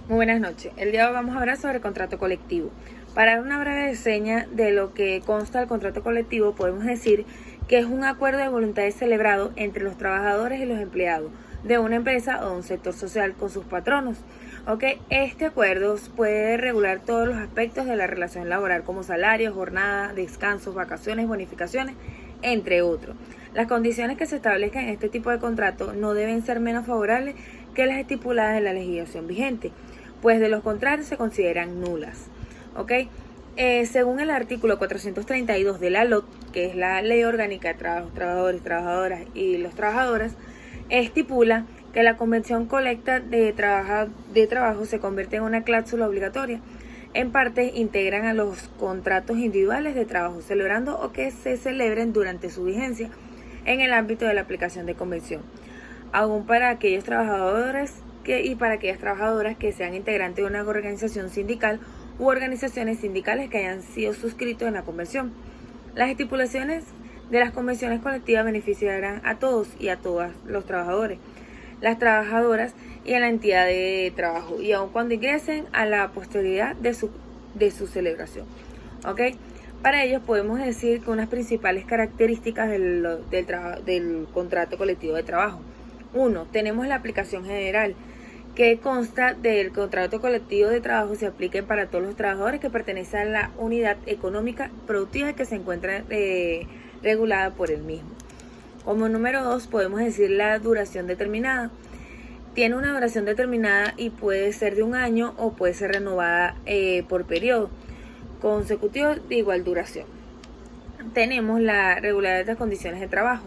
Muy buenas noches. El día de hoy vamos a hablar sobre el contrato colectivo. Para dar una breve reseña de lo que consta el contrato colectivo, podemos decir que es un acuerdo de voluntades celebrado entre los trabajadores y los empleados de una empresa o de un sector social con sus patronos. Este acuerdo puede regular todos los aspectos de la relación laboral como salario, jornada, descansos, vacaciones, bonificaciones, entre otros. Las condiciones que se establezcan en este tipo de contrato no deben ser menos favorables que las estipuladas en la legislación vigente, pues de los contrarios se consideran nulas. Según el artículo 432 de la LOT, que es la Ley Orgánica de Trabajo, Trabajadores, Trabajadoras y los Trabajadoras, estipula que la convención colecta de trabajo se convierte en una cláusula obligatoria. En parte integran a los contratos individuales de trabajo, celebrando o que se celebren durante su vigencia en el ámbito de la aplicación de convención, aún para aquellos trabajadores y para aquellas trabajadoras que sean integrantes de una organización sindical u organizaciones sindicales que hayan sido suscritos en la convención. Las estipulaciones de las convenciones colectivas beneficiarán a todos y a todas los trabajadores, las trabajadoras y a la entidad de trabajo, y aun cuando ingresen a la posterioridad de su celebración. Para ellos podemos decir que unas principales características del contrato colectivo de trabajo. 1. Tenemos la aplicación general, que consta del contrato colectivo de trabajo se apliquen para todos los trabajadores que pertenecen a la unidad económica productiva que se encuentra regulada por el mismo. Como número 2 podemos decir la duración determinada. Tiene una duración determinada y puede ser de un año o puede ser renovada por periodo consecutivo de igual duración. Tenemos la regularidad de las condiciones de trabajo.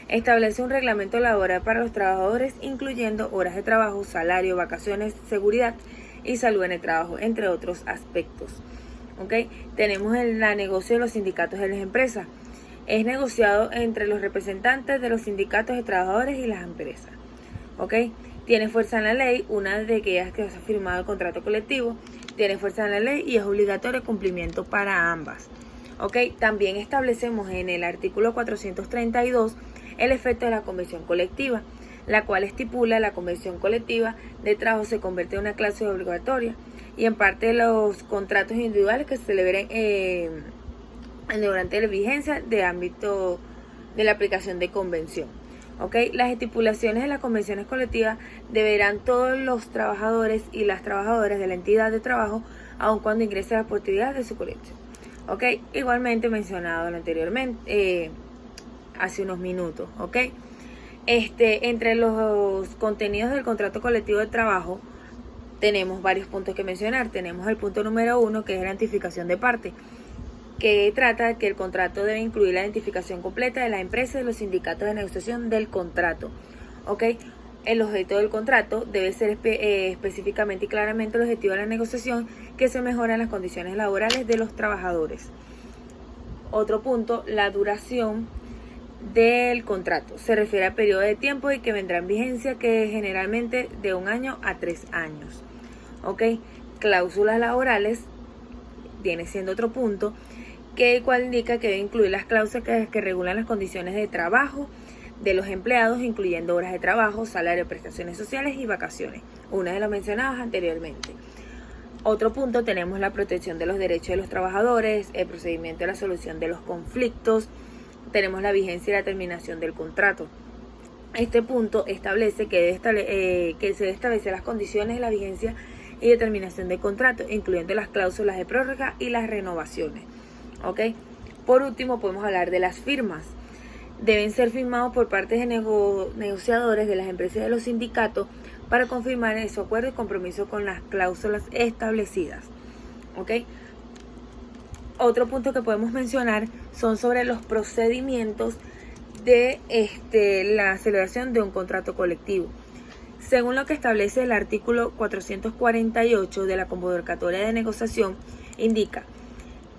Establece un reglamento laboral para los trabajadores, incluyendo horas de trabajo, salario, vacaciones, seguridad y salud en el trabajo, entre otros aspectos. Tenemos la negocio de los sindicatos de las empresas. Es negociado entre los representantes de los sindicatos de trabajadores y las empresas. Tiene fuerza en la ley, una de aquellas que se ha firmado el contrato colectivo, tiene fuerza en la ley y es obligatorio el cumplimiento para ambas. También establecemos en el artículo 432 el efecto de la convención colectiva, la cual estipula la convención colectiva de trabajo se convierte en una cláusula obligatoria y en parte de los contratos individuales que se celebren durante la vigencia de ámbito de la aplicación de convención. Las estipulaciones de las convenciones colectivas deberán todos los trabajadores y las trabajadoras de la entidad de trabajo, aun cuando ingrese a la oportunidad de su colección. Igualmente mencionado anteriormente, hace unos minutos. Entre los contenidos del contrato colectivo de trabajo tenemos varios puntos que mencionar. Tenemos el punto número 1, que es la identificación de parte, que trata de que el contrato debe incluir la identificación completa de la empresa y de los sindicatos de negociación del contrato. El objeto del contrato debe ser específicamente y claramente el objetivo de la negociación, que se mejoran las condiciones laborales de los trabajadores. Otro punto, la duración del contrato. Se refiere al periodo de tiempo y que vendrá en vigencia, que es generalmente de 1 año a 3 años. Cláusulas laborales viene siendo otro punto, que cual indica que debe incluir las cláusulas que regulan las condiciones de trabajo de los empleados, incluyendo horas de trabajo, salario, prestaciones sociales y vacaciones, una de las mencionadas anteriormente. Otro punto, tenemos la protección de los derechos de los trabajadores, el procedimiento de la solución de los conflictos, tenemos la vigencia y la terminación del contrato. Este punto establece que se debe establecer las condiciones de la vigencia y determinación del contrato, incluyendo las cláusulas de prórroga y las renovaciones. Por último, podemos hablar de las firmas. Deben ser firmados por partes de negociadores de las empresas y de los sindicatos para confirmar su acuerdo y compromiso con las cláusulas establecidas. Otro punto que podemos mencionar son sobre los procedimientos de la celebración de un contrato colectivo. Según lo que establece el artículo 448 de la convocatoria de negociación, indica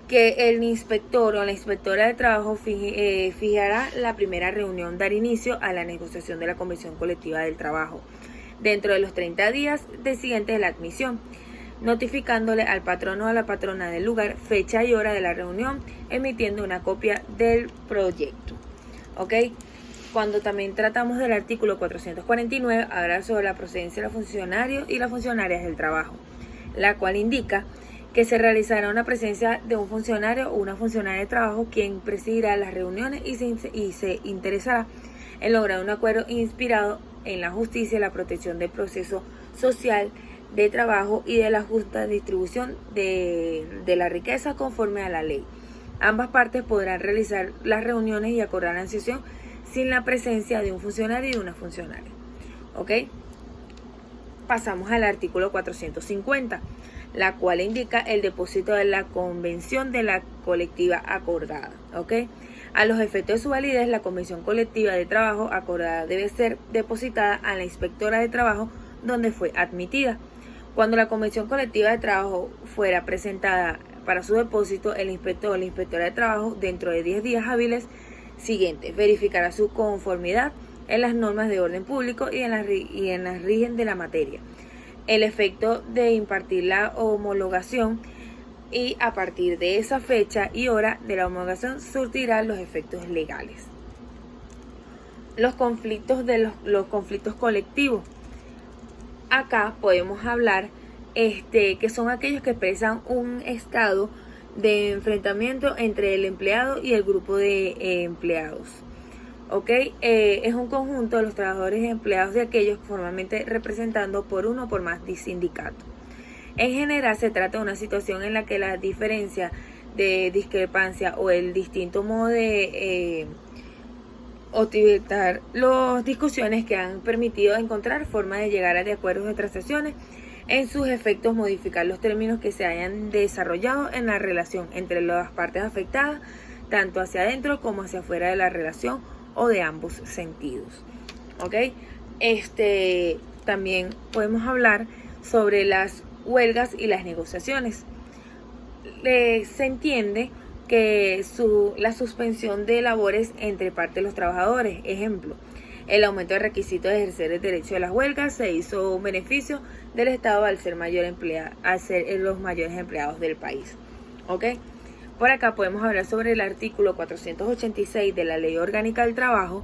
que el inspector o la inspectora de trabajo fijará la primera reunión, dar inicio a la negociación de la convención colectiva del trabajo dentro de los 30 días siguientes de la admisión, notificándole al patrono o a la patrona del lugar fecha y hora de la reunión, emitiendo una copia del proyecto. Cuando también tratamos del artículo 449, habla sobre la procedencia de los funcionarios y las funcionarias del trabajo. la cual indica que se realizará una presencia de un funcionario o una funcionaria de trabajo quien presidirá las reuniones y se interesará en lograr un acuerdo inspirado en la justicia y la protección del proceso social de trabajo y de la justa distribución de la riqueza conforme a la ley. Ambas partes podrán realizar las reuniones y acordar la sesión sin la presencia de un funcionario y de una funcionaria. ¿Ok? Pasamos al artículo 450, la cual indica el depósito de la convención de la colectiva acordada. ¿Ok? A los efectos de su validez, la convención colectiva de trabajo acordada debe ser depositada a la inspectora de trabajo donde fue admitida. Cuando la convención colectiva de trabajo fuera presentada para su depósito, el inspector o la inspectora de trabajo, dentro de 10 días hábiles siguientes, verificará su conformidad en las normas de orden público y en las rigen de la materia. El efecto de impartir la homologación y a partir de esa fecha y hora de la homologación surtirá los efectos legales. Los conflictos los conflictos colectivos. Acá podemos hablar que son aquellos que expresan un estado de enfrentamiento entre el empleado y el grupo de empleados. ¿Ok? Es un conjunto de los trabajadores y empleados de aquellos formalmente representando por uno o por más sindicatos. En general se trata de una situación en la que la diferencia de discrepancia o el distinto modo de utilizar las discusiones que han permitido encontrar forma de llegar a acuerdos de transacciones, en sus efectos modificar los términos que se hayan desarrollado en la relación entre las partes afectadas, tanto hacia adentro como hacia afuera de la relación o de ambos sentidos. ¿Ok? También podemos hablar sobre las huelgas y las negociaciones. Se entiende que la suspensión de labores entre parte de los trabajadores. Ejemplo, el aumento de requisitos de ejercer el derecho de las huelgas se hizo un beneficio del Estado al ser los mayores empleados del país. ¿Ok? Por acá podemos hablar sobre el artículo 486 de la Ley Orgánica del Trabajo.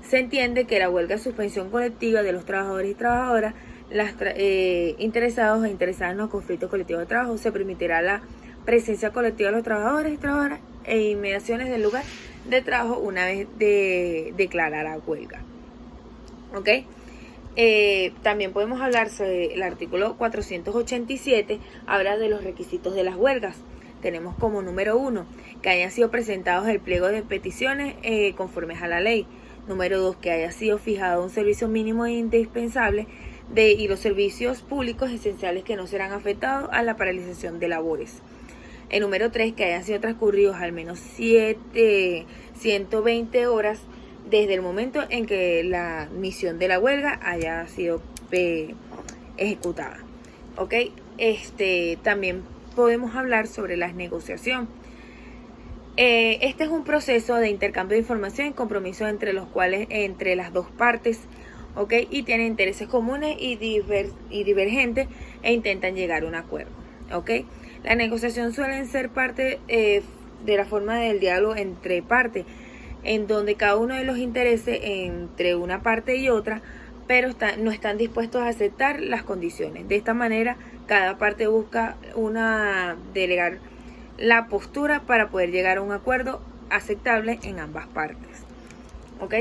Se entiende que la huelga es suspensión colectiva de los trabajadores y trabajadoras interesados e interesadas en los conflictos colectivos de trabajo. Se permitirá la presencia colectiva de los trabajadores y trabajadoras e inmediaciones del lugar de trabajo una vez declarada huelga. ¿Ok? También podemos hablar sobre el artículo 487, habla de los requisitos de las huelgas. Tenemos como número 1, que hayan sido presentados el pliego de peticiones conformes a la ley. Número 2, que haya sido fijado un servicio mínimo e indispensable y los servicios públicos esenciales que no serán afectados a la paralización de labores. El número 3, que hayan sido transcurridos al menos 120 horas desde el momento en que la misión de la huelga haya sido ejecutada. ¿Ok? También podemos hablar sobre la negociación. Este es un proceso de intercambio de información y compromisos entre las dos partes, ¿ok? Y tienen intereses comunes y divergentes e intentan llegar a un acuerdo, ¿ok? La negociación suele ser parte de la forma del diálogo entre partes, en donde cada uno de los intereses entre una parte y otra, pero no están dispuestos a aceptar las condiciones. De esta manera, cada parte busca delegar la postura para poder llegar a un acuerdo aceptable en ambas partes. ¿Ok?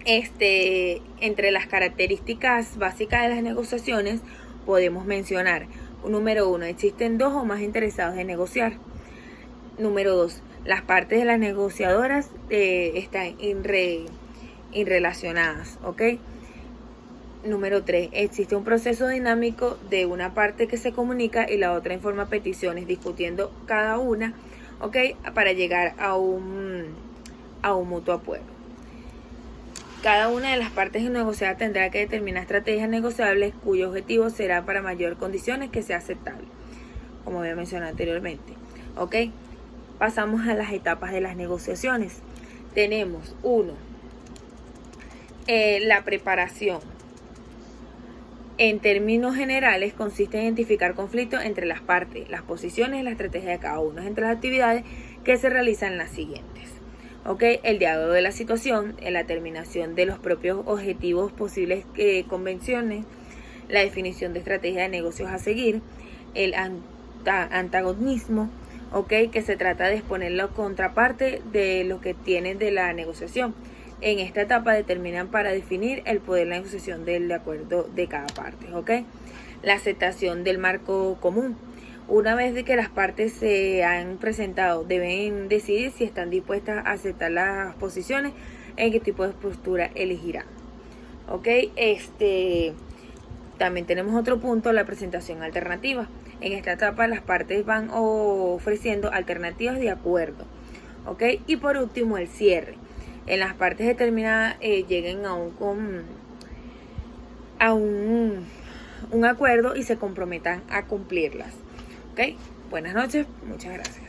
Entre las características básicas de las negociaciones podemos mencionar: número 1, existen dos o más interesados en negociar. Número 2, las partes de las negociadoras están irrelacionadas, ¿ok? Número 3, existe un proceso dinámico de una parte que se comunica y la otra informa peticiones, discutiendo cada una, ¿ok? Para llegar a un mutuo acuerdo. Cada una de las partes negociadas tendrá que determinar estrategias negociables cuyo objetivo será para mayor condiciones que sea aceptable, como había mencionado anteriormente, ¿ok? Pasamos a las etapas de las negociaciones. Tenemos 1, la preparación. En términos generales, consiste en identificar conflictos entre las partes, las posiciones y la estrategia de cada uno. Entre las actividades que se realizan las siguientes. ¿Ok? El diálogo de la situación, la determinación de los propios objetivos, posibles convenciones, la definición de estrategia de negocios a seguir, el antagonismo, que se trata de exponer la contraparte de lo que tienen de la negociación. En esta etapa determinan para definir el poder de la negociación del acuerdo de cada parte. La aceptación del marco común. Una vez de que las partes se han presentado, deben decidir si están dispuestas a aceptar las posiciones, en qué tipo de postura elegirán. También tenemos otro punto, la presentación alternativa. En esta etapa las partes van ofreciendo alternativas de acuerdo. Y por último, el cierre. En las partes determinadas lleguen a un acuerdo y se comprometan a cumplirlas. Buenas noches, muchas gracias.